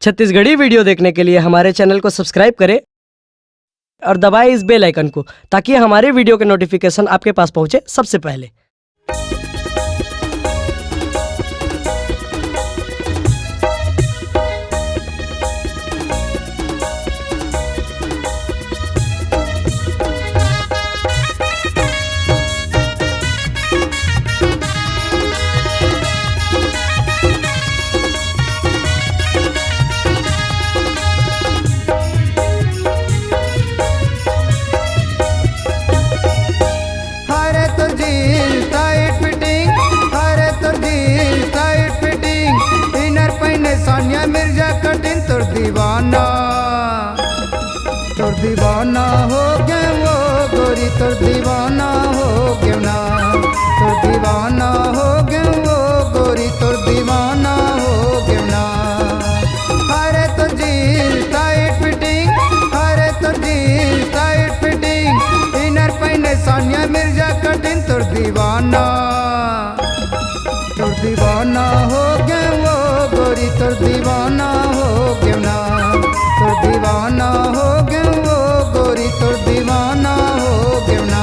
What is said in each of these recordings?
Chhattisgarhi video देखने के लिए हमारे चैनल को सब्सक्राइब करें और दबाएं इस बेल आइकन को ताकि हमारे वीडियो के नोटिफिकेशन आपके पास पहुंचे सबसे पहले। सानिया मिर्जा कटिन तोर दीवाना हो गए वो गोरी तोर दीवाना हो गए ना, तोर दीवाना हो गए वो गोरी तोर दीवाना हो गए ना। हरे तो जीन्स टाइट फिटिंग, हरे तो जीन्स टाइट फिटिंग, इनर पहने सानिया मिर्जा कटिन तोर दीवाना हो गए वो गोरी तोर दीवाना हो गए ना, तोर दीवाना हो गए वो गोरी तोर दीवाना हो गए ना।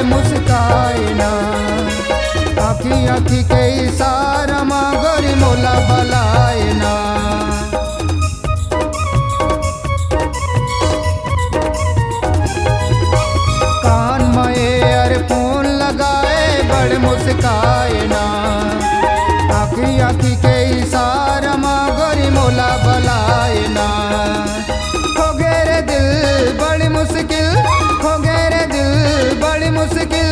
मुस्काए ना आखी के इशारा माँ गोरी मोला बलाए ना। कान में ईयरफोन लगाए बड़ मुस्काए ना आखी के इशारा माँ गोरी मोला बलाए ना। हो गए रे दिल बड़ी मुश्किल, हो गए रे दिल बड़ी मुश्किल,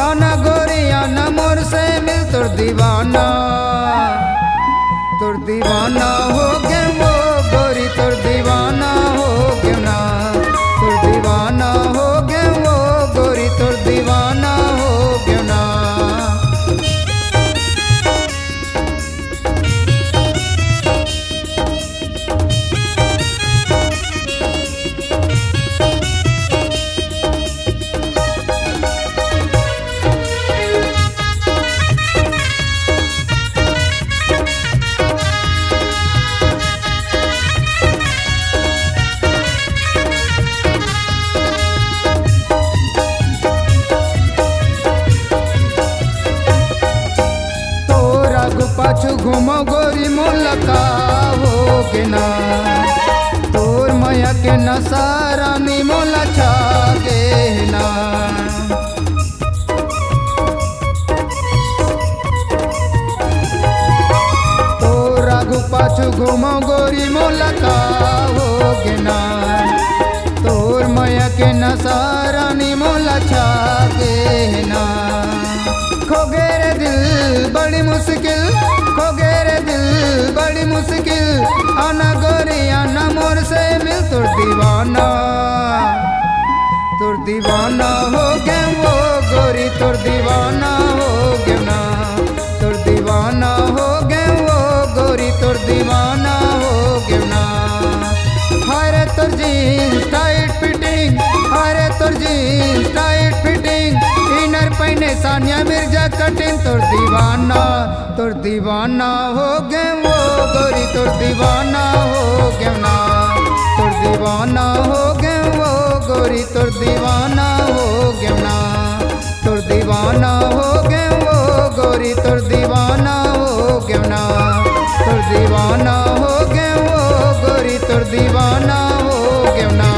आना गोरी आना मोर से मिल तोर दीवाना हो गए वो गोरी तोर दीवाना हो गए ना, तोर दीवाना हो गए वो गोरी तोर दीवाना हो गए ना। पाछू घूमो गोरी मुलका हो के ना, तोर मैया के नसारा नी मोला छागे ना। तोर आगू पाछू घूमो गोरी मुलका हो के ना, तोर मैया के नसारा नी मोला छागे ना। खो गए रे दिल बड़ी मुश्किल, खो गए रे दिल बड़ी मुश्किल, आना गोरी आना मोर से मिल तोर दीवाना हो गए वो गोरी तोर दीवाना हो गए ना, तोर दीवाना हो गए वो गोरी तोर दीवाना हो गए ना। हरे तोर जीन्स टाइट फिटिंग, हरे तोर जीन्स टाइट फिटिंग, इनर पहने सानिया मिर्जा कटिन तोर दीवाना हो गए वो गोरी तोर दीवाना हो गए ना, तोर दीवाना हो गए वो गोरी तोर दीवाना हो गए ना, तोर दीवाना हो गए वो गोरी तोर दीवाना हो गए ना, तोर दीवाना हो गए वो गोरी तोर दीवाना हो गए ना।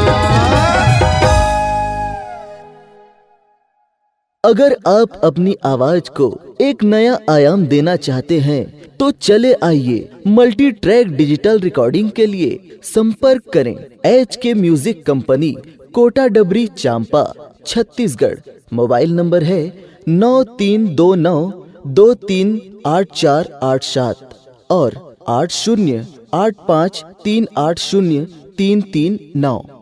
अगर आप अपनी आवाज को एक नया आयाम देना चाहते हैं तो चले आइए मल्टी ट्रैक डिजिटल रिकॉर्डिंग के लिए संपर्क करें HK म्यूजिक कंपनी, कोटा डबरी, चांपा, छत्तीसगढ़। मोबाइल नंबर है 9329 238487 और 8085380339।